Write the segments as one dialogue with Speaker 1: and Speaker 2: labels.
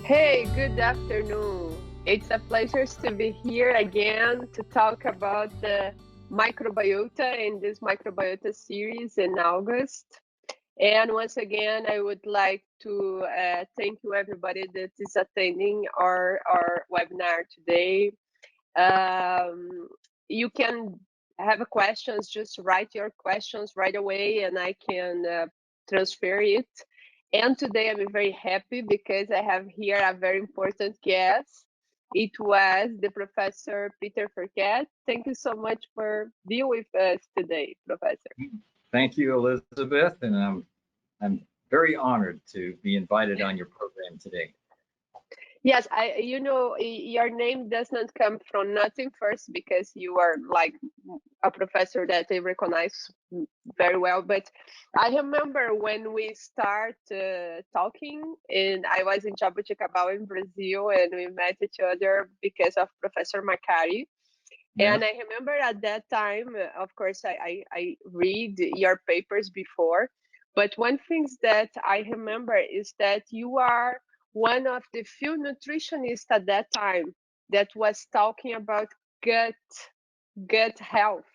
Speaker 1: Hey, good afternoon. It's a pleasure to be here again to talk about the microbiota in this microbiota series in August. And once again, I would like to thank you everybody that is attending our webinar today. You can have questions, just write your questions right away and I can transfer it. And today I'm very happy because I have here a very important guest. It was the Professor Peter Ferket. Thank you so much for being with us today, Professor.
Speaker 2: Thank you, Elizabeth, and I'm very honored to be invited on your program today.
Speaker 1: Yes, your name does not come from nothing first because you are like a professor that I recognize very well. But I remember when we start talking, and I was in Jaboticabal in Brazil, and we met each other because of Professor Macari.
Speaker 2: Yeah.
Speaker 1: And I remember at that time, of course, I read your papers before, but one thing that I remember is that you are one of the few nutritionists at that time that was talking about gut health,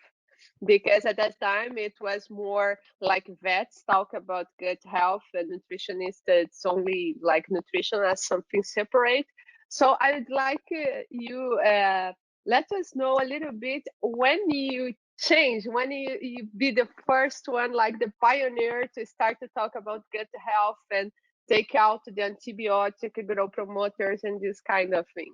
Speaker 1: because at that time it was more like vets talk about gut health and nutritionists it's only like nutrition as something separate. So I would like you let us know a little bit when you change, when you be the first one, like the pioneer to start to talk about gut health and take out the antibiotic growth promoters and this kind of thing.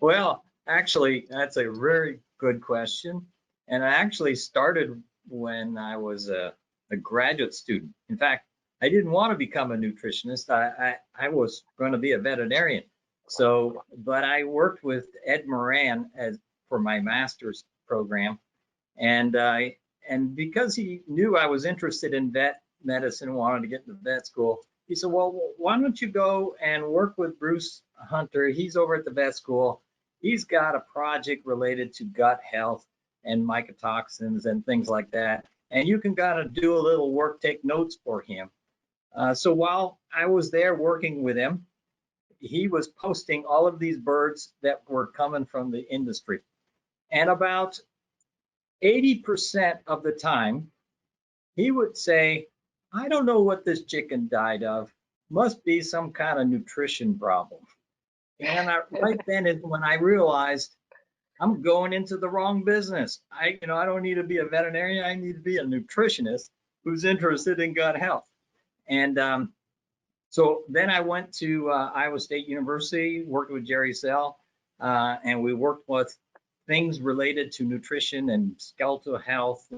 Speaker 2: Well, actually, that's a very good question. And I actually started when I was a graduate student. In fact, I didn't want to become a nutritionist. I was going to be a veterinarian. So, but I worked with Ed Moran for my master's program. And because he knew I was interested in vet medicine, wanted to get into vet school, he said, well, why don't you go and work with Bruce Hunter? He's over at the vet school. He's got a project related to gut health and mycotoxins and things like that. And you can kind of do a little work, take notes for him. So while I was there working with him, he was posting all of these birds that were coming from the industry. And about 80% of the time, he would say, I don't know what this chicken died of. Must be some kind of nutrition problem. And right then is when I realized I'm going into the wrong business. I don't need to be a veterinarian. I need to be a nutritionist who's interested in gut health. And so then I went to Iowa State University, worked with Jerry Sell, and we worked with things related to nutrition and skeletal health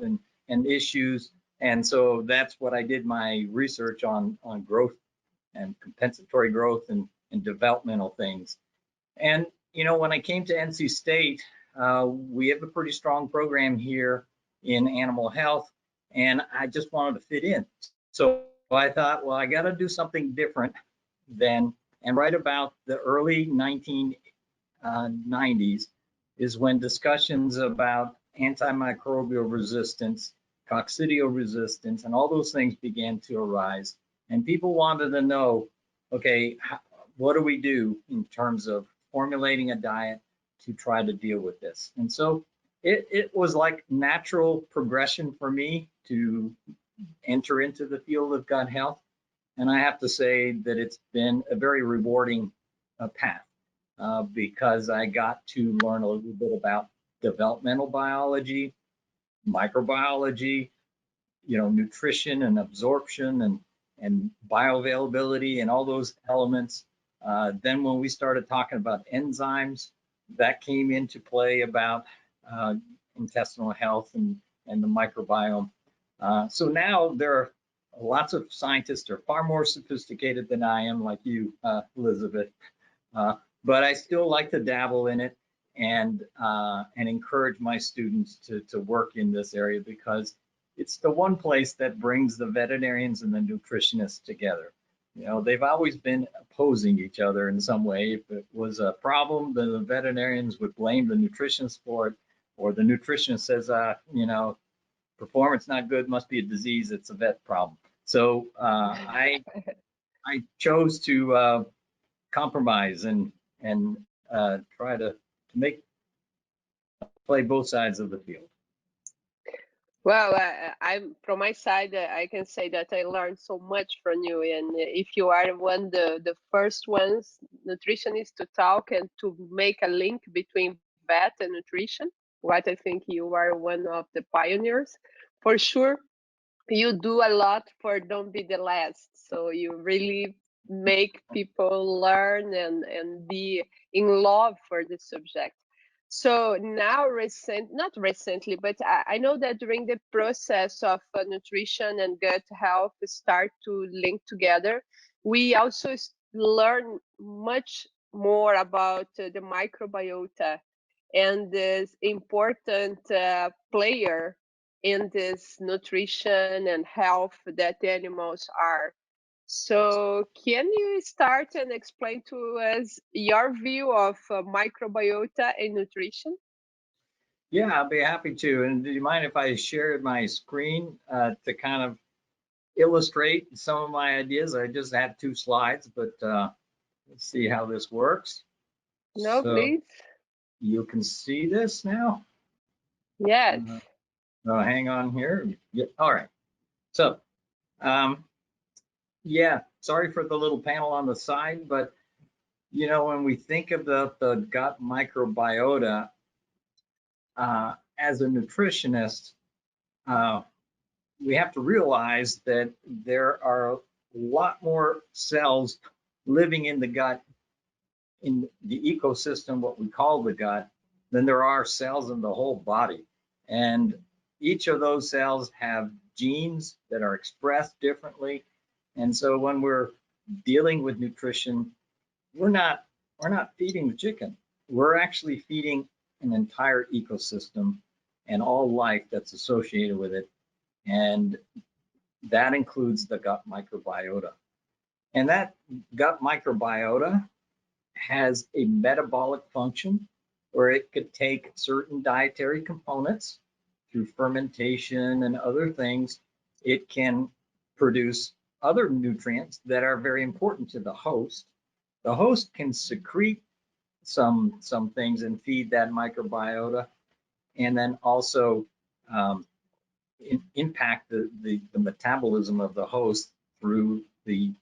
Speaker 2: and issues. And so that's what I did my research on growth and compensatory growth and developmental things. And, when I came to NC State, we have a pretty strong program here in animal health, and I just wanted to fit in. So I thought, well, I got to do something different then. And right about the early 1990s is when discussions about antimicrobial resistance, coccidio resistance, and all those things began to arise. And people wanted to know, okay, what do we do in terms of formulating a diet to try to deal with this? And so it was like natural progression for me to enter into the field of gut health. And I have to say that it's been a very rewarding path because I got to learn a little bit about developmental biology, microbiology, nutrition and absorption and bioavailability and all those elements. Then when we started talking about enzymes, that came into play about intestinal health and the microbiome. So now there are lots of scientists are far more sophisticated than I am, like you, Elizabeth. But I still like to dabble in it and encourage my students to work in this area because it's the one place that brings the veterinarians and the nutritionists together. They've always been opposing each other in some way. If it was a problem, then the veterinarians would blame the nutritionist for it, or the nutritionist says, performance not good, must be a disease, it's a vet problem. So I I chose to compromise and try to make play both sides of the field.
Speaker 1: Well, I'm from my side. I can say that I learned so much from you, and if you are one the first ones nutritionists to talk and to make a link between vet and nutrition, what I think you are one of the pioneers for sure. You do a lot for don't be the last, so you really make people learn and be in love for the subject. So now not recently, but I know that during the process of nutrition and gut health start to link together, we also learn much more about the microbiota and this important player in this nutrition and health that the animals are. So, can you start and explain to us your view of microbiota and nutrition?
Speaker 2: Yeah, I'll be happy to. And do you mind if I share my screen to kind of illustrate some of my ideas? I just had 2 slides, but let's see how this works.
Speaker 1: No,
Speaker 2: So
Speaker 1: please.
Speaker 2: you can see this now.
Speaker 1: Yes.
Speaker 2: Oh, hang on here. Yeah, all right. So, um, yeah, sorry for the little panel on the side, but when we think of the gut microbiota, as a nutritionist, uh, we have to realize that there are a lot more cells living in the gut, in the ecosystem, what we call the gut, than there are cells in the whole body. And each of those cells have genes that are expressed differently. And so when we're dealing with nutrition, we're not we're not feeding the chicken. We're actually feeding an entire ecosystem and all life that's associated with it. And that includes the gut microbiota. And that gut microbiota has a metabolic function where it could take certain dietary components through fermentation and other things. It can produce other nutrients that are very important to the host. The host can secrete some things and feed that microbiota, and then also um, impact the metabolism of the host through the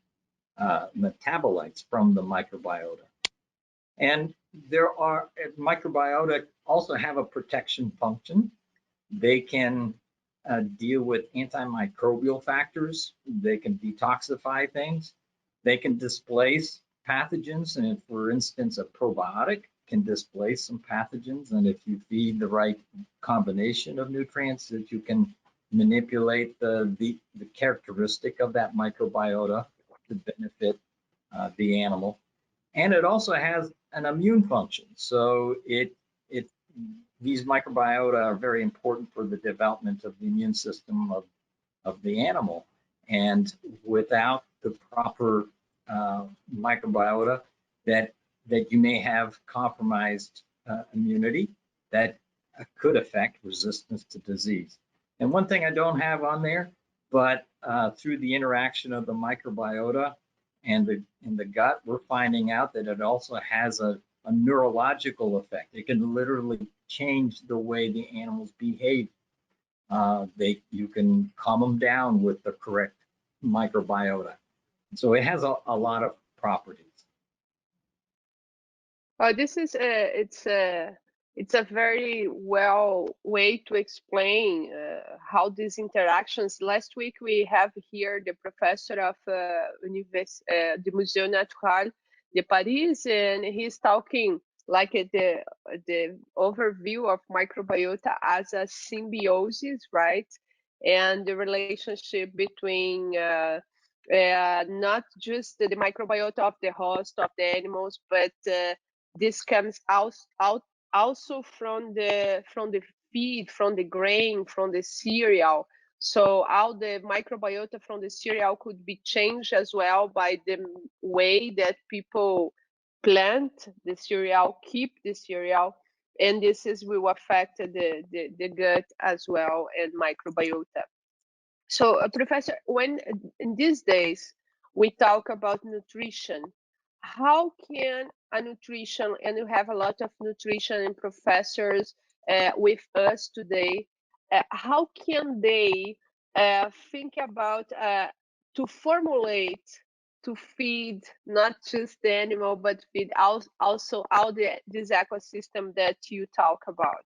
Speaker 2: metabolites from the microbiota. And there are microbiota also have a protection function. They can deal with antimicrobial factors. They can detoxify things. They can displace pathogens. And if, for instance, a probiotic can displace some pathogens, and if you feed the right combination of nutrients, that you can manipulate the characteristic of that microbiota to benefit the animal. And it also has an immune function. So it these microbiota are very important for the development of the immune system of the animal. And without the proper microbiota, that you may have compromised immunity that could affect resistance to disease. And one thing I don't have on there, but through the interaction of the microbiota and the gut, we're finding out that it also has a neurological effect. It can literally change the way the animals behave. You can calm them down with the correct microbiota. So it has a lot of properties.
Speaker 1: Oh, this is it's a very well way to explain how these interactions. Last week we have here the professor of the Musée Natural de Paris, and he's talking like the overview of microbiota as a symbiosis, right? And the relationship between not just the microbiota of the host of the animals, but this comes out also from the feed, from the grain, from the cereal. So all the microbiota from the cereal could be changed as well by the way that people plant the cereal, keep the cereal, and this is will affect the gut as well and microbiota. So, Professor, when in these days, we talk about nutrition. How can a nutrition, and you have a lot of nutrition and professors with us today, how can they think about to formulate to feed not just the animal, but feed also all this ecosystem that you talk about?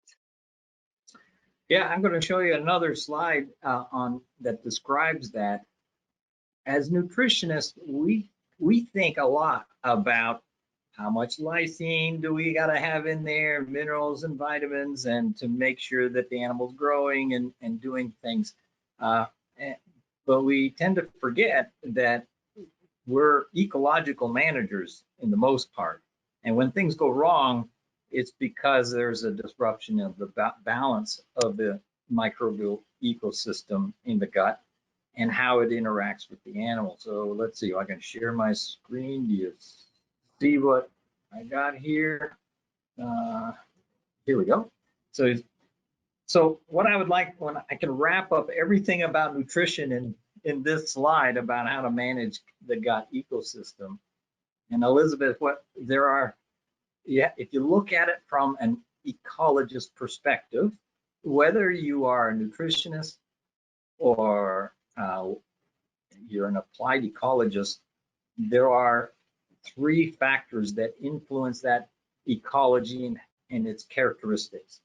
Speaker 2: Yeah, I'm going to show you another slide on that describes that. As nutritionists, we think a lot about how much lysine do we got to have in there, minerals and vitamins, and to make sure that the animal's growing and doing things. Uh, eh, but we tend to forget that we're ecological managers in the most part. And when things go wrong, it's because there's a disruption of the balance of the microbial ecosystem in the gut and how it interacts with the animal. So let's see, I can share my screen. Do you see what I got here? Here we go. So what I would like, when I can wrap up everything about nutrition in this slide about how to manage the gut ecosystem. And Elizabeth, if you look at it from an ecologist perspective, whether you are a nutritionist or you're an applied ecologist, there are three factors that influence that ecology and its characteristics.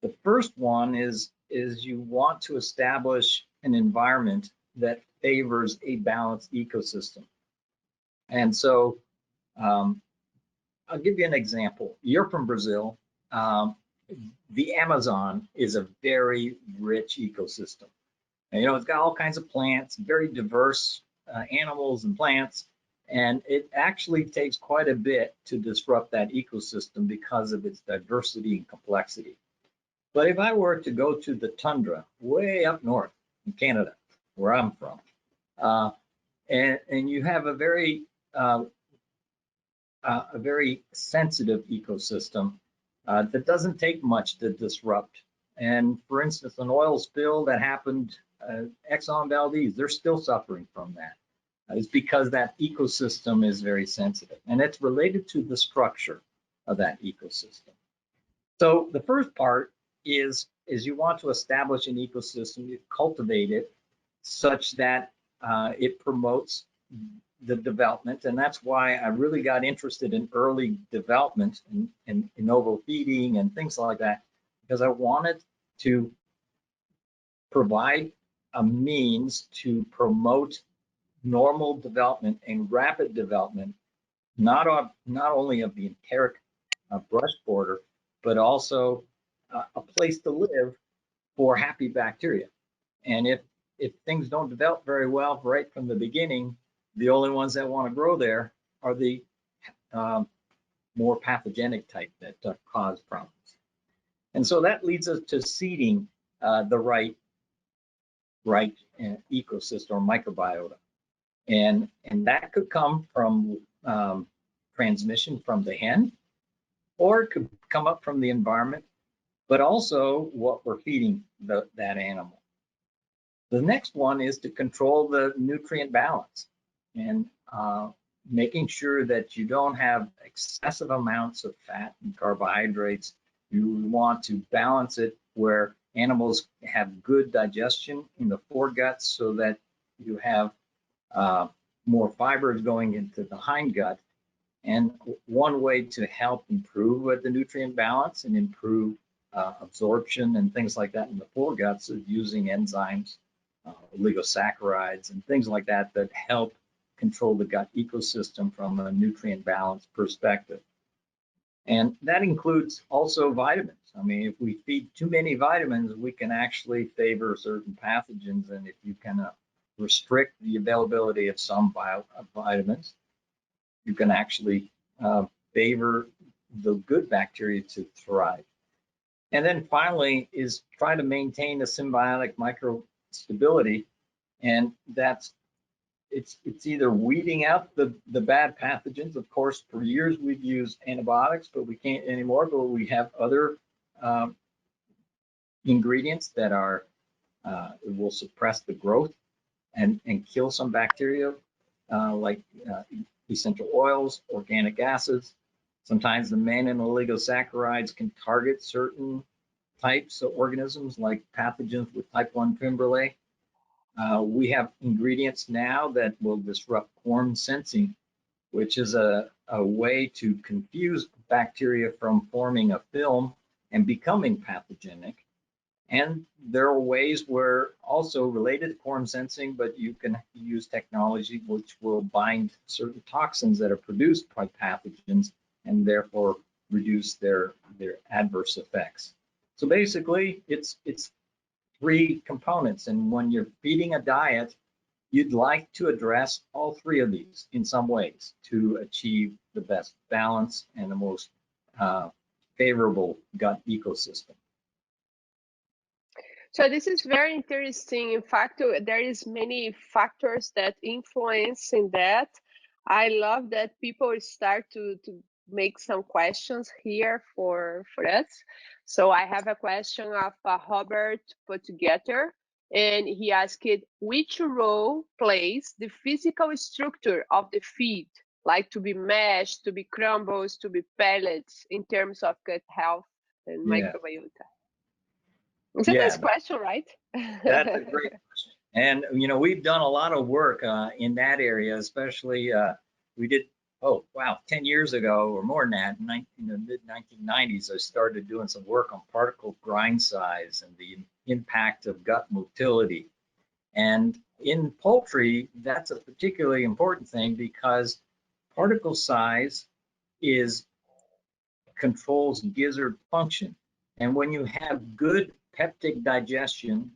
Speaker 2: The first one is you want to establish an environment that favors a balanced ecosystem. And so I'll give you an example. You're from Brazil. The Amazon is a very rich ecosystem. And, it's got all kinds of plants, very diverse animals and plants. And it actually takes quite a bit to disrupt that ecosystem because of its diversity and complexity. But if I were to go to the tundra way up north in Canada, where I'm from, and you have a very sensitive ecosystem that doesn't take much to disrupt. And for instance, an oil spill that happened, Exxon Valdez, they're still suffering from that. It's because that ecosystem is very sensitive, and it's related to the structure of that ecosystem. So the first part is you want to establish an ecosystem, you cultivate it such that it promotes the development, and that's why I really got interested in early development and in novo feeding and things like that, because I wanted to provide a means to promote normal development and rapid development, not only of the enteric brush border, but also a place to live for happy bacteria. And if things don't develop very well right from the beginning, the only ones that want to grow there are the more pathogenic type that cause problems. And so that leads us to seeding the right ecosystem or microbiota. And that could come from transmission from the hen, or it could come up from the environment, but also what we're feeding that animal. The next one is to control the nutrient balance and making sure that you don't have excessive amounts of fat and carbohydrates. You want to balance it where animals have good digestion in the foregut so that you have more fibers going into the hindgut. And one way to help improve with the nutrient balance and improve absorption and things like that in the foreguts is using enzymes, oligosaccharides, and things like that that help control the gut ecosystem from a nutrient balance perspective. And that includes also vitamins. I mean, if we feed too many vitamins, we can actually favor certain pathogens. And if you can restrict the availability of some vitamins, you can actually favor the good bacteria to thrive. And then finally is try to maintain a symbiotic microstability, and it's either weeding out the bad pathogens. Of course, for years we've used antibiotics, but we can't anymore. But we have other ingredients that will suppress the growth and kill some bacteria. like essential oils, organic acids. Sometimes the mannan oligosaccharides can target certain types of organisms like pathogens with type 1 fimbrillae. We have ingredients now that will disrupt quorum sensing, which is a way to confuse bacteria from forming a film and becoming pathogenic. And there are ways where also related to quorum sensing, but you can use technology which will bind certain toxins that are produced by pathogens and therefore reduce their adverse effects. So basically, it's three components. And when you're feeding a diet, you'd like to address all three of these in some ways to achieve the best balance and the most favorable gut ecosystem.
Speaker 1: So this is very interesting. In fact, there is many factors that influence in that. I love that people start to make some questions here for us. So I have a question of Robert put together, and he asked, which role plays the physical structure of the feed, like to be mashed, to be crumbles, to be pellets, in terms of gut health and
Speaker 2: Yeah,
Speaker 1: microbiota? It's a
Speaker 2: yeah,
Speaker 1: nice question, right?
Speaker 2: that's a great question. And we've done a lot of work in that area, especially we did. Oh wow, 10 years ago or more than that, in the mid 1990s, I started doing some work on particle grind size and the impact of gut motility. And in poultry, that's a particularly important thing because particle size is controls gizzard function. And when you have good peptic digestion,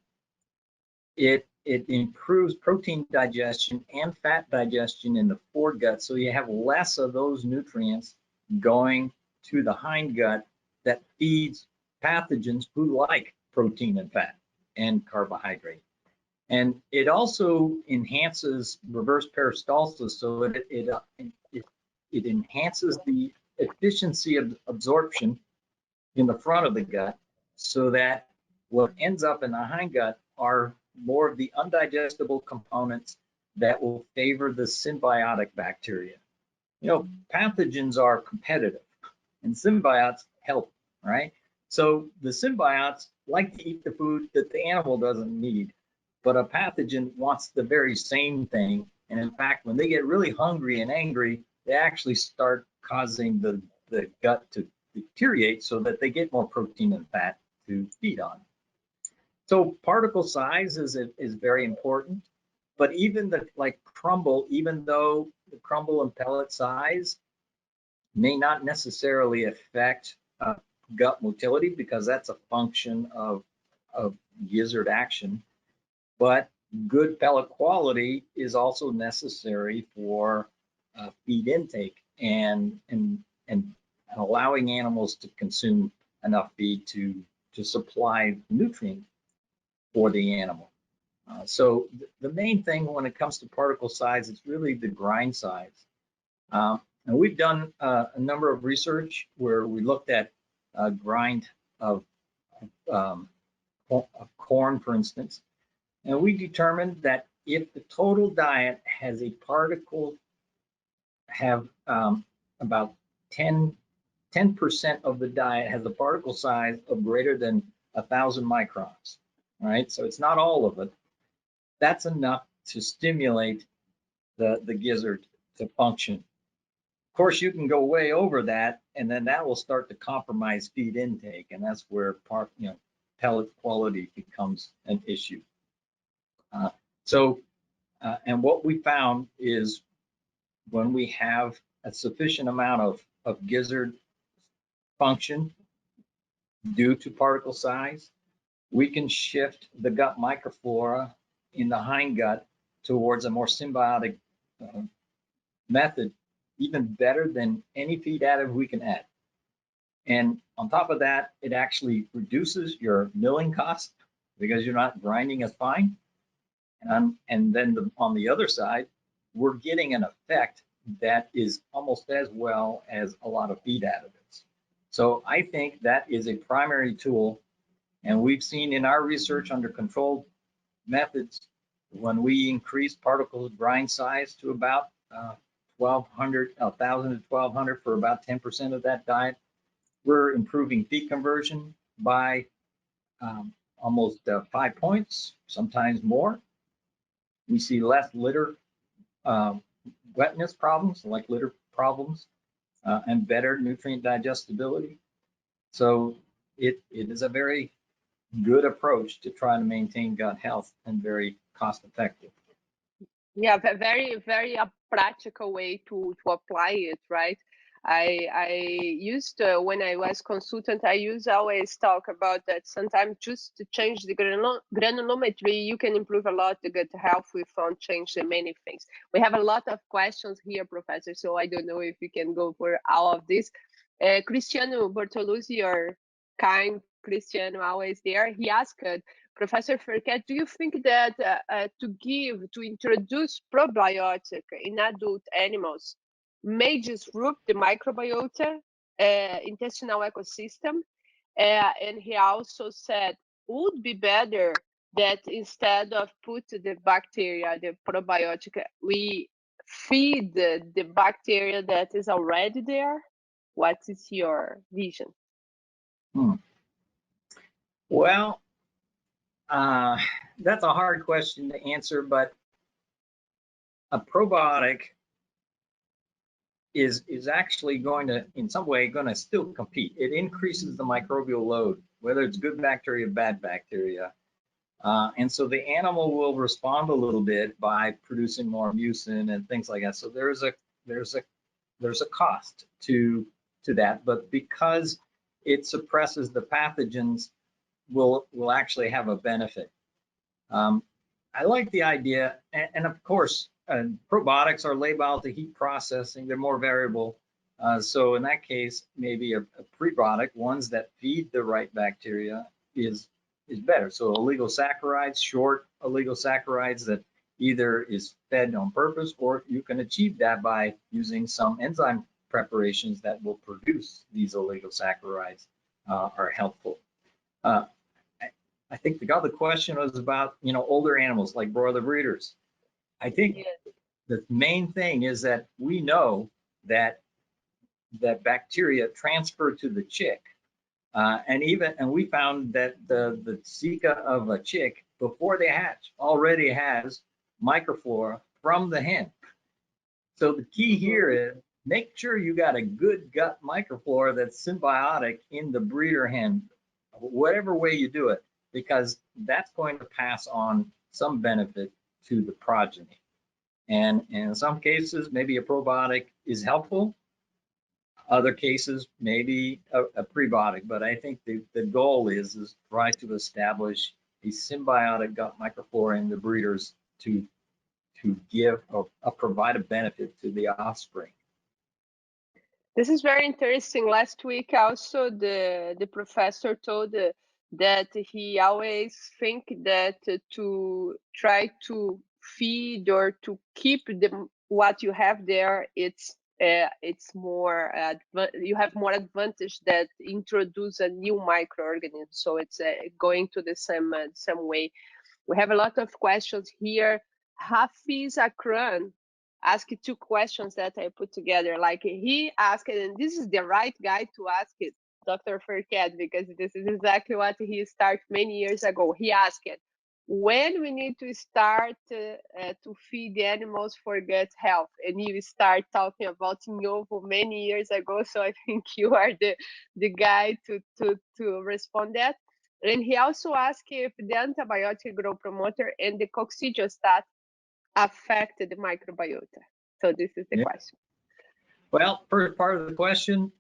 Speaker 2: it improves protein digestion and fat digestion in the foregut. So you have less of those nutrients going to the hindgut that feeds pathogens who like protein and fat and carbohydrate. And it also enhances reverse peristalsis, so it enhances the efficiency of absorption in the front of the gut, so that what ends up in the hindgut are more of the undigestible components that will favor the symbiotic bacteria. Pathogens are competitive and symbiotes help, right? So the symbiotes like to eat the food that the animal doesn't need, but a pathogen wants the very same thing. And in fact, when they get really hungry and angry, they actually start causing the gut to deteriorate so that they get more protein and fat to feed on. So particle size is very important, but even the crumble, even though the crumble and pellet size may not necessarily affect gut motility because that's a function of gizzard action, but good pellet quality is also necessary for feed intake and allowing animals to consume enough feed to supply nutrient for the animal. So the main thing when it comes to particle size is really the grind size. And we've done a number of research where we looked at grind of corn, for instance, and we determined that if the total diet has a particle, have about 10% of the diet has a particle size of greater than 1,000 microns, right? So it's not all of it. That's enough to stimulate the gizzard to function. Of course, you can go way over that, and then that will start to compromise feed intake, and that's where pellet quality becomes an issue. And what we found is when we have a sufficient amount of gizzard function due to particle size, we can shift the gut microflora in the hindgut towards a more symbiotic method, even better than any feed additive we can add. And on top of that, it actually reduces your milling cost because you're not grinding as fine. And then on the other side, we're getting an effect that is almost as well as a lot of feed additives. So I think that is a primary tool. And we've seen in our research under controlled methods When we increase particle grind size to about 1,200, 1,000 to 1,200 for about 10% of that diet, we're improving feed conversion by almost 5 points, sometimes more. We see less litter wetness problems, like litter problems, and better nutrient digestibility. So it is a very good approach to try to maintain gut health and very cost effective.
Speaker 1: Yeah, very, very a practical way to apply it, right? I used to, when I was consultant, I used always talk about that sometimes just to change the granulometry, you can improve a lot the gut health without changing many things. We have a lot of questions here, Professor, so I don't know if you can go for all of this. Cristiano Bortoluzzi, or kind Cristiano, always there, he asked, Professor Ferket, do you think that to introduce probiotic in adult animals may disrupt the microbiota intestinal ecosystem? And he also said, would be better that instead of put the bacteria, the probiotic, we feed the bacteria that is already there? What is your vision?
Speaker 2: Well, that's a hard question to answer, but a probiotic is actually going to, in some way, going to still compete. It increases the microbial load, whether it's good bacteria, bad bacteria. And so the animal will respond a little bit by producing more mucin and things like that. So there's a cost to that, but because it suppresses the pathogens, will actually have a benefit. I like the idea, and of course, probiotics are labeled to heat processing. They're more variable. So in that case, maybe a prebiotic, ones that feed the right bacteria, is better. So oligosaccharides, short oligosaccharides that either is fed on purpose, or you can achieve that by using some enzyme preparations that will produce these oligosaccharides are helpful. I think the other question was about, older animals like broiler breeders. I think the main thing is that we know that bacteria transfer to the chick, and we found that the cica of a chick before they hatch already has microflora from the hen. So the key here is make sure you got a good gut microflora that's symbiotic in the breeder hen, whatever way you do it, because that's going to pass on some benefit to the progeny. And in some cases, maybe a probiotic is helpful. Other cases, maybe a prebiotic. But I think the goal is try to establish a symbiotic gut microflora in the breeders to give or provide a benefit to the offspring.
Speaker 1: This is very interesting. Last week, also, the professor told that he always think that to try to feed or to keep what you have there, it's more you have more advantage that introduce a new microorganism. So it's going to the same way. We have a lot of questions here. Hafiz Akran asked two questions that I put together. Like he asked, and this is the right guy to ask it, Dr. Ferket, because this is exactly what he started many years ago. He asked it, when we need to start to feed the animals for gut health, and you start talking about Novo many years ago. So I think you are the guy to respond that. And he also asked if the antibiotic growth promoter and the coccidiostat affect the microbiota. So this is the question.
Speaker 2: Well, first part of the question,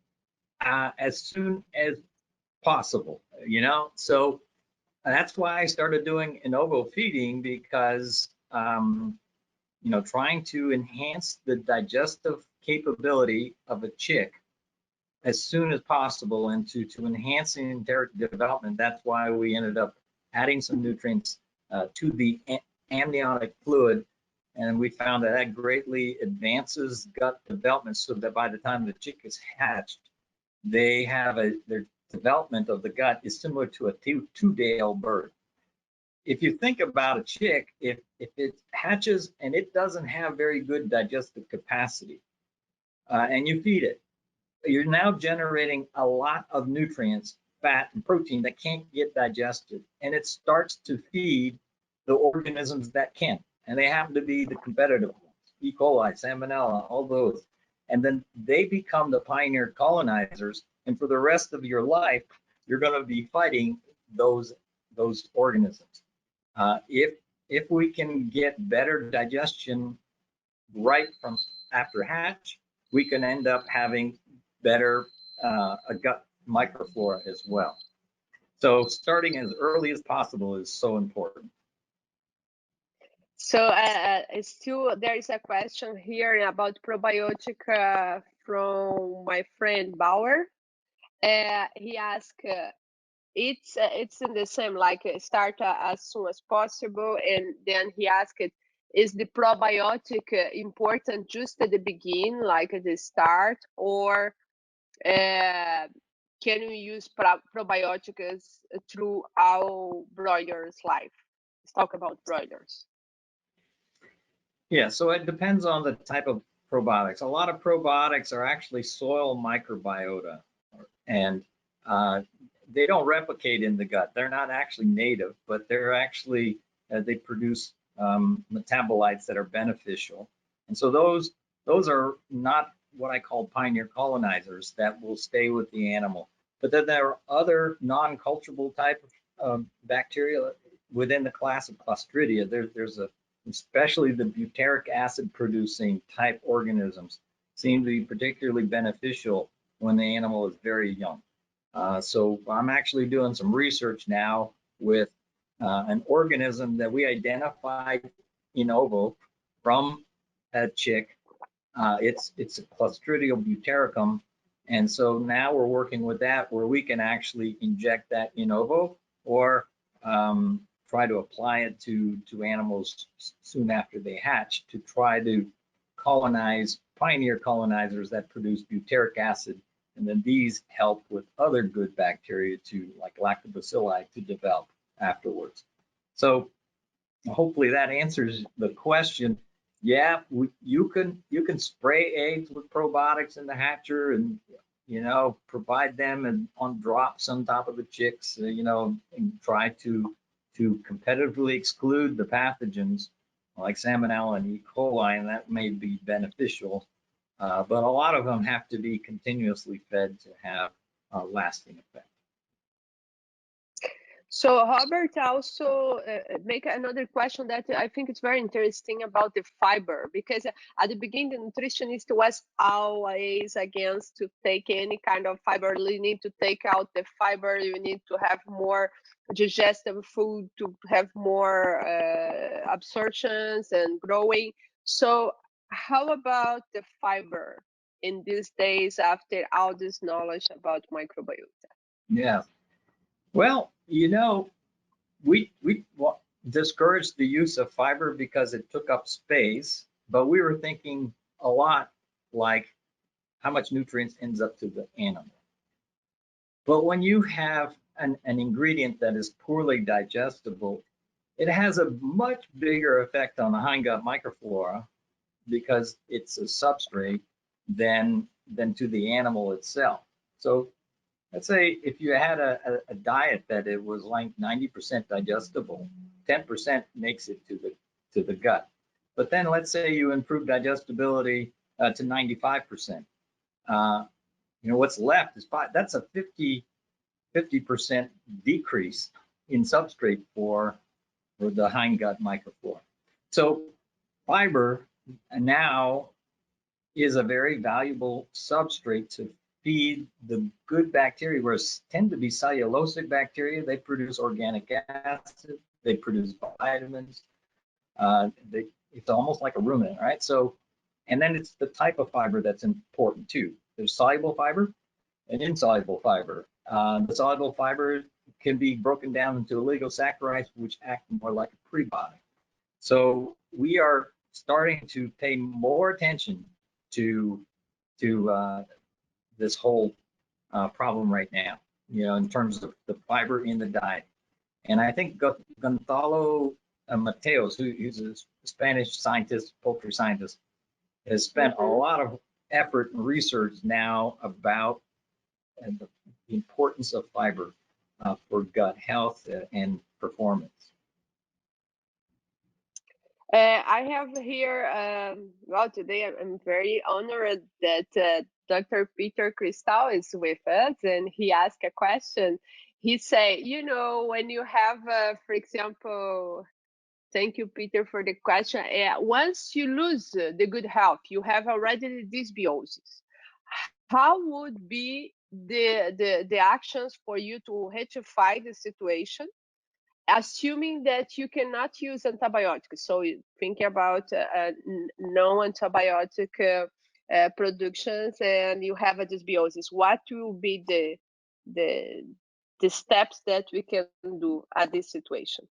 Speaker 2: as soon as possible, So that's why I started doing in ovo feeding, because, trying to enhance the digestive capability of a chick as soon as possible and to enhancing their development. That's why we ended up adding some nutrients to the amniotic fluid, and we found that greatly advances gut development, so that by the time the chick is hatched, they have their development of the gut is similar to a two-day-old bird. if you think about a chick, if it hatches and it doesn't have very good digestive capacity, and you feed it, you're now generating a lot of nutrients, fat, and protein that can't get digested, and it starts to feed the organisms that can, and they happen to be the competitive ones, E. coli, Salmonella, all those, and then they become the pioneer colonizers, and for the rest of your life, you're going to be fighting those organisms. If we can get better digestion right from after hatch, we can end up having better a gut microflora as well. So starting as early as possible is so important.
Speaker 1: So still there is a question here about probiotic from my friend Bauer. He asked, it's in the same, like start as soon as possible, and then he asked, is the probiotic important just at the beginning, like at the start, or can we use probiotics through our broilers' life? Let's talk about broilers.
Speaker 2: Yeah, so it depends on the type of probiotics. A lot of probiotics are actually soil microbiota, and they don't replicate in the gut. They're not actually native, but they're actually they produce metabolites that are beneficial, and so those are not what I call pioneer colonizers that will stay with the animal. But then there are other non-culturable type of bacteria within the class of Clostridia. There's a especially the butyric acid producing type organisms seem to be particularly beneficial when the animal is very young. So I'm actually doing some research now with an organism that we identified in ovo from a chick. It's a Clostridium butyricum, and so now we're working with that where we can actually inject that in ovo or try to apply it to animals soon after they hatch to try to colonize pioneer colonizers that produce butyric acid, and then these help with other good bacteria to like lactobacilli to develop afterwards. So hopefully that answers the question. Yeah, you can spray eggs with probiotics in the hatcher and provide them and on drops on top of the chicks, and try to competitively exclude the pathogens like Salmonella and E. coli, and that may be beneficial. But a lot of them have to be continuously fed to have a lasting effect.
Speaker 1: So Robert also make another question that I think is very interesting about the fiber, because at the beginning the nutritionist was always against to take any kind of fiber. You need to take out the fiber. You need to have more digestible food to have more absorptions and growing. So how about the fiber in these days after all this knowledge about microbiota?
Speaker 2: Yeah. Well, we discouraged the use of fiber because it took up space, but we were thinking a lot like how much nutrients ends up to the animal. But when you have an ingredient that is poorly digestible, it has a much bigger effect on the hindgut microflora because it's a substrate than to the animal itself. So let's say if you had a diet that it was like 90% digestible, 10% makes it to the gut. But then let's say you improve digestibility to 95%. What's left is that's a 50% decrease in substrate for the hindgut microflora. So fiber now is a very valuable substrate to feed the good bacteria, where tend to be cellulosic bacteria. They produce organic acid, they produce vitamins. It's almost like a ruminant, right? So, and then it's the type of fiber that's important too. There's soluble fiber and insoluble fiber. The soluble fiber can be broken down into oligosaccharides, which act more like a prebiotic. So we are starting to pay more attention to this whole problem right now, in terms of the fiber in the diet. And I think Gonzalo Mateos, who's a Spanish scientist, poultry scientist, has spent a lot of effort and research now about the importance of fiber for gut health and performance.
Speaker 1: I have here, well, today I'm very honored that Dr. Peter Cristal is with us, and he asked a question. He said, you know, when you have, for example, thank you, Peter, for the question. Once you lose the good health, you have already the dysbiosis. How would be the actions for you to rectify the situation, assuming that you cannot use antibiotics? So thinking about non-antibiotic productions, and you have a dysbiosis. What will be the the steps that we can do at this situation?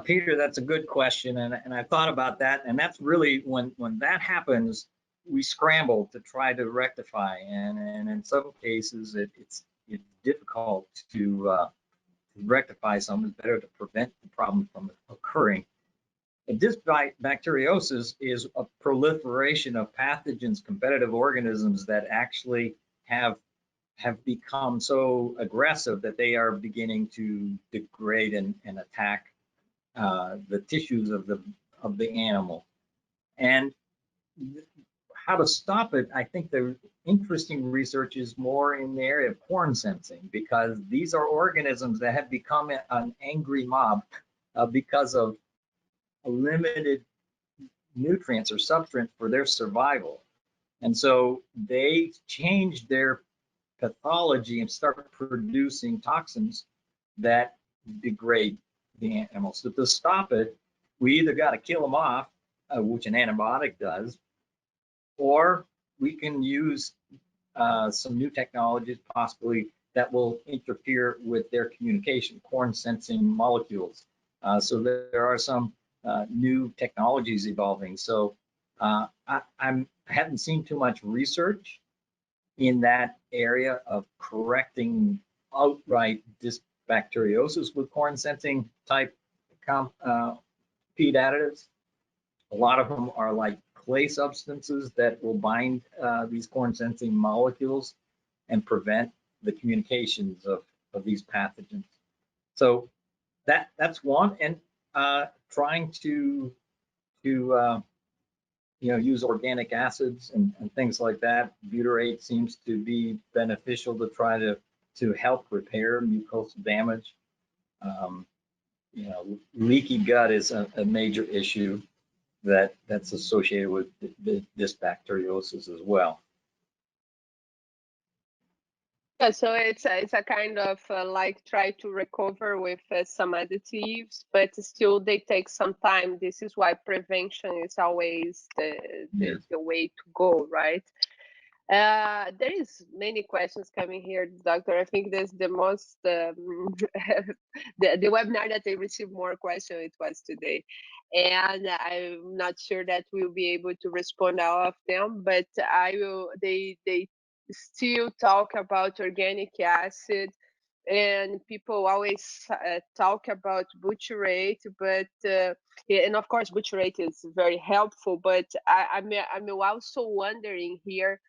Speaker 2: Peter, that's a good question, and I thought about that, and that's really when that happens, we scramble to try to rectify, and in some cases it's difficult to rectify some. It's better to prevent the problem from occurring. And dysbiosis is a proliferation of pathogens, competitive organisms that actually have become so aggressive that they are beginning to degrade and attack the tissues of the animal. And how to stop it, I think the interesting research is more in the area of corn sensing, because these are organisms that have become an angry mob because of limited nutrients or substrate for their survival. And so they change their pathology and start producing toxins that degrade the animal. So to stop it, we either got to kill them off, which an antibiotic does, or we can use some new technologies possibly that will interfere with their communication, corn sensing molecules. So there are some new technologies evolving. So I haven't seen too much research in that area of correcting outright dysbacteriosis with corn sensing type feed additives. A lot of them are like clay substances that will bind these corn sensing molecules and prevent the communications of these pathogens. So that's one, and trying to use organic acids and things like that. Butyrate seems to be beneficial to try to help repair mucosal damage. Leaky gut is a major issue that's associated with dysbacteriosis as well.
Speaker 1: Yeah, so it's a kind of like try to recover with some additives, but still they take some time. This is why prevention is always the way to go, right? There is many questions coming here, Doctor. I think this the most the webinar that I received more questions it was today, and I'm not sure that we'll be able to respond all of them, but I will. They still talk about organic acid, and people always talk about butyrate, but and of course butyrate is very helpful, but I'm also wondering here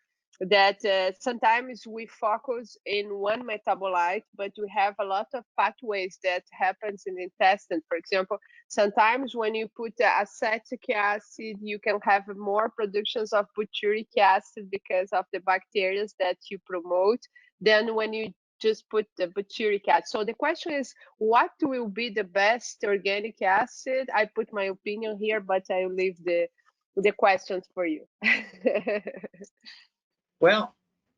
Speaker 1: that sometimes we focus in one metabolite, but we have a lot of pathways that happens in the intestine. For example, sometimes when you put acetic acid, you can have more productions of butyric acid because of the bacteria that you promote than when you just put the butyric acid. So the question is, what will be the best organic acid? I put my opinion here, but I will leave the questions for you.
Speaker 2: Well,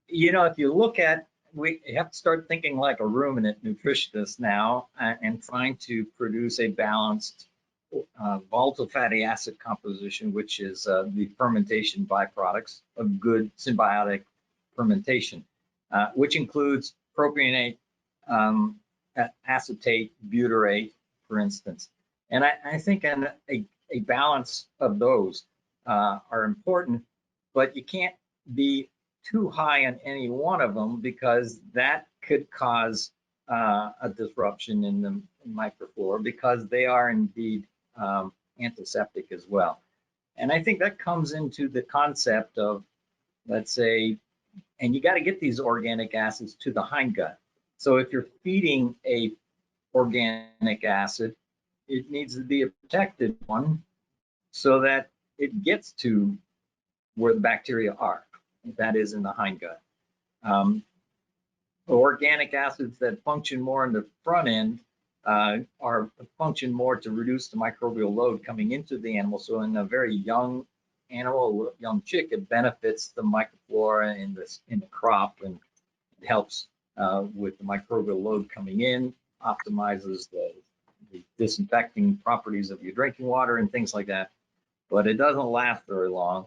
Speaker 2: if you look at, we have to start thinking like a ruminant nutritionist now and trying to produce a balanced volatile fatty acid composition, which is the fermentation byproducts of good symbiotic fermentation, which includes propionate, acetate, butyrate, for instance. And I think a balance of those are important, but you can't be too high on any one of them, because that could cause a disruption in the microflora because they are indeed antiseptic as well. And I think that comes into the concept of, let's say, and you got to get these organic acids to the hindgut. So if you're feeding a organic acid, it needs to be a protected one so that it gets to where the bacteria are, that is in the hindgut. Organic acids that function more in the front end are function more to reduce the microbial load coming into the animal. So in a very young animal, young chick, it benefits the microflora in the crop, and it helps with the microbial load coming in, optimizes the disinfecting properties of your drinking water and things like that. But it doesn't last very long.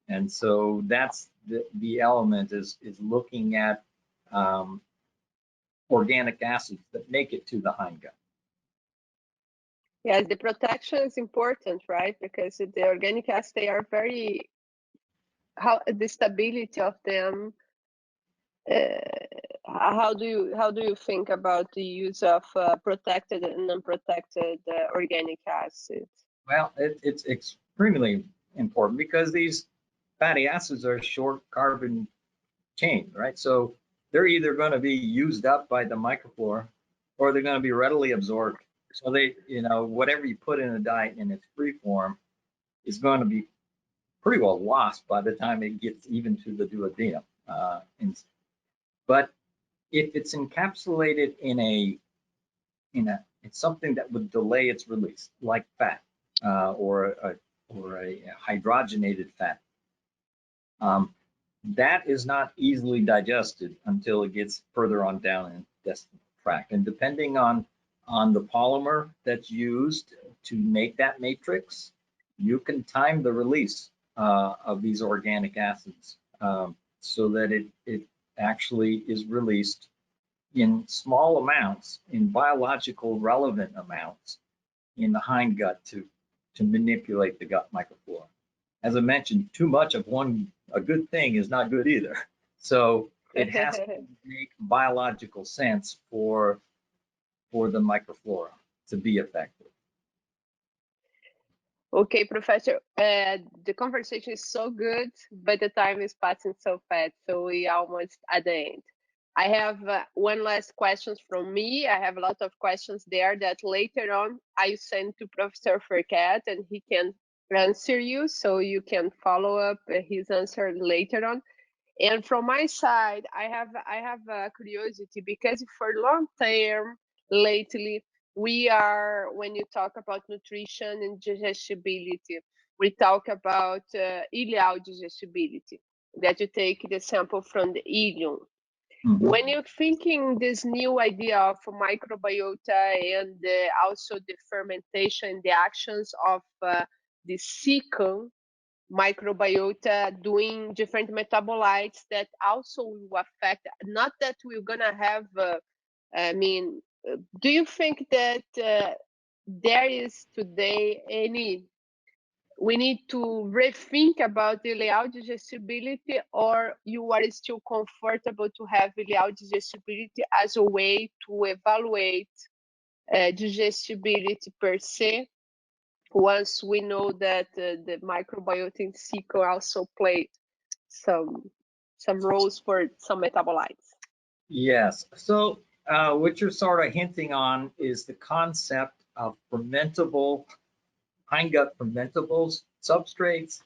Speaker 2: And so that's the element is looking at organic acids that make it to the hindgut.
Speaker 1: Yes, the protection is important, right? Because the organic acids, they are very, how the stability of them. How do you think about the use of protected and unprotected organic acids?
Speaker 2: Well, it's extremely important because these fatty acids are short carbon chain, right? So they're either going to be used up by the microflora or they're going to be readily absorbed. So they, whatever you put in a diet in its free form is going to be pretty well lost by the time it gets even to the duodenum. But if it's encapsulated in it's something that would delay its release, like fat or a hydrogenated fat. That is not easily digested until it gets further on down in the intestinal tract. And depending on the polymer that's used to make that matrix, you can time the release of these organic acids so that it actually is released in small amounts, in biological relevant amounts in the hindgut to manipulate the gut microflora. As I mentioned, too much of a good thing is not good either. So it has to make biological sense for the microflora to be effective.
Speaker 1: Okay, Professor, the conversation is so good, but the time is passing so fast, so we almost at the end. I have one last question from me. I have a lot of questions there that later on I send to Professor Ferket, and he can answer you, so you can follow up his answer later on. And from my side, I have a curiosity because for long term lately we are, when you talk about nutrition and digestibility, we talk about ileal digestibility, that you take the sample from the ileum. When you're thinking this new idea of microbiota and also the fermentation, the actions of the cecum microbiota doing different metabolites that also will affect, not that we're gonna have do you think that there is today any, we need to rethink about the ileal digestibility, or you are still comfortable to have ileal digestibility as a way to evaluate digestibility per se, once we know that the microbiota in situ also play some roles for some metabolites?
Speaker 2: Yes. So what you're sort of hinting on is the concept of fermentable, hindgut fermentables, substrates,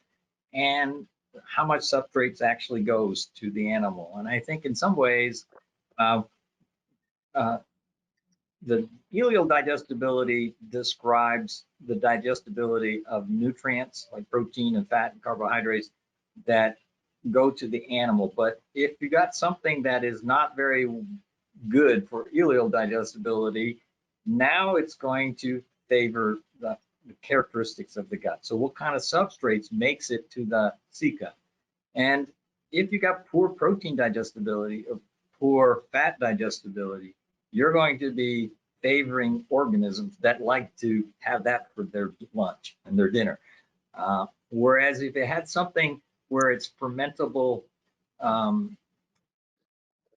Speaker 2: and how much substrates actually goes to the animal. And I think in some ways, uh, the ileal digestibility describes the digestibility of nutrients like protein and fat and carbohydrates that go to the animal. But if you got something that is not very good for ileal digestibility, now it's going to favor the characteristics of the gut. So what kind of substrates makes it to the ceca? And if you got poor protein digestibility or poor fat digestibility, you're going to be favoring organisms that like to have that for their lunch and their dinner. Whereas if it had something where it's fermentable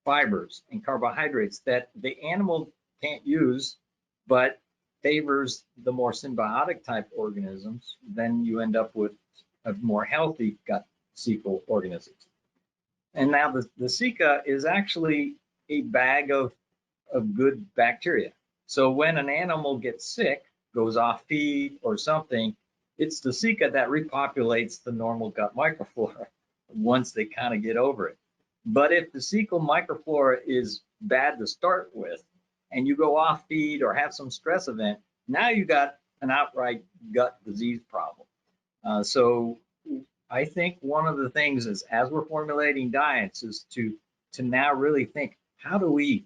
Speaker 2: fibers and carbohydrates that the animal can't use, but favors the more symbiotic type organisms, then you end up with a more healthy gut cecal organisms. And now the ceca is actually a bag of good bacteria. So when an animal gets sick, goes off feed or something, it's the ceca that repopulates the normal gut microflora once they kind of get over it. But if the cecal microflora is bad to start with, and you go off feed or have some stress event, now you got an outright gut disease problem. So I think one of the things is, as we're formulating diets, is to now really think, how do we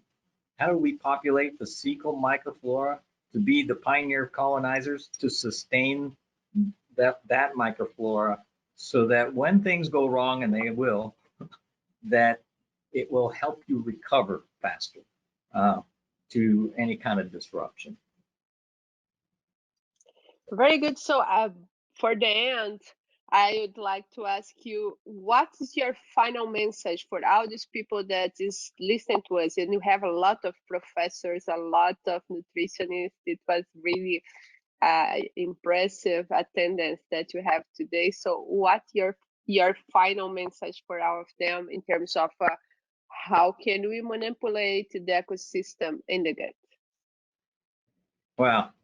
Speaker 2: populate the cecal microflora to be the pioneer colonizers to sustain that microflora, so that when things go wrong, and they will, that it will help you recover faster to any kind of disruption.
Speaker 1: Very good. So, for the end, I would like to ask you, what is your final message for all these people that is listening to us? And you have a lot of professors, a lot of nutritionists. It was really impressive attendance that you have today. So, what your final message for all of them in terms of how can we manipulate the ecosystem in the gut?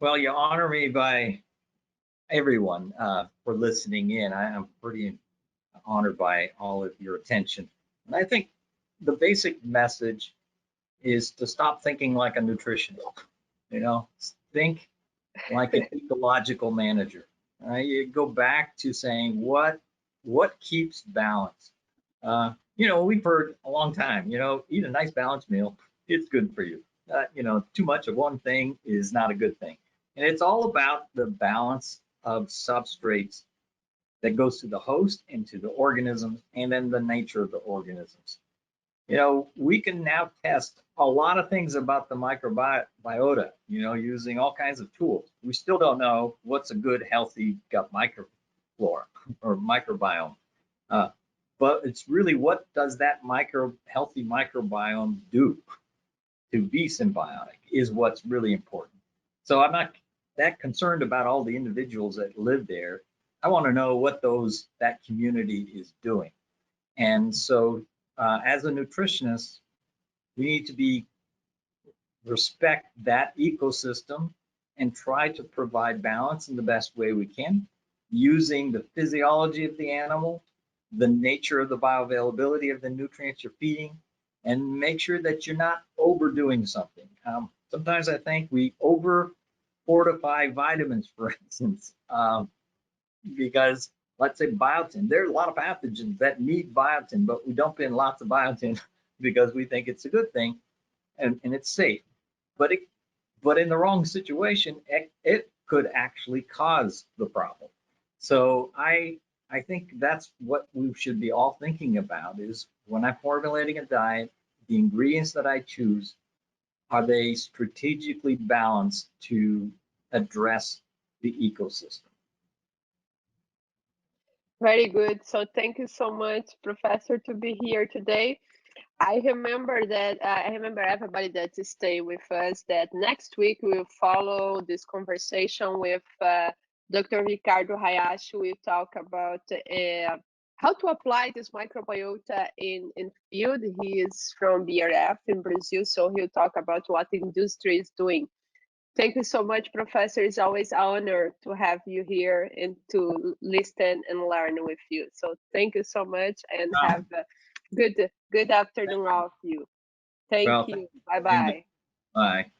Speaker 2: Well, you honor me by everyone for listening in. I am pretty honored by all of your attention. And I think the basic message is to stop thinking like a nutritionist. You know, think like an ecological manager. You go back to saying what keeps balance. We've heard a long time. Eat a nice balanced meal. It's good for you. Too much of one thing is not a good thing. And it's all about the balance of substrates that goes to the host and to the organisms, and then the nature of the organisms. We can now test a lot of things about the microbiota, using all kinds of tools. We still don't know what's a good, healthy gut microflora or microbiome. But it's really, what does that healthy microbiome do to be symbiotic is what's really important. So I'm not that concerned about all the individuals that live there. I want to know what that community is doing. And so as a nutritionist, we need to respect that ecosystem and try to provide balance in the best way we can, using the physiology of the animal, the nature of the bioavailability of the nutrients you're feeding, and make sure that you're not overdoing something. Sometimes I think we over fortify vitamins, for instance, because let's say biotin, there's a lot of pathogens that need biotin, but we dump in lots of biotin because we think it's a good thing and it's safe. But in the wrong situation, it could actually cause the problem. So I think that's what we should be all thinking about, is when I'm formulating a diet, the ingredients that I choose, are they strategically balanced to address the ecosystem?
Speaker 1: Very good. So thank you so much, Professor, to be here today. I remember everybody that stay with us, that next week we will follow this conversation with Dr. Ricardo Hayashi. We'll talk about how to apply this microbiota in field. He is from BRF in Brazil, so he'll talk about what the industry is doing. Thank you so much, Professor. It's always an honor to have you here and to listen and learn with you. So thank you so much, and have a good afternoon, all of you. Thank
Speaker 2: Well,
Speaker 1: you. Bye-bye.
Speaker 2: bye.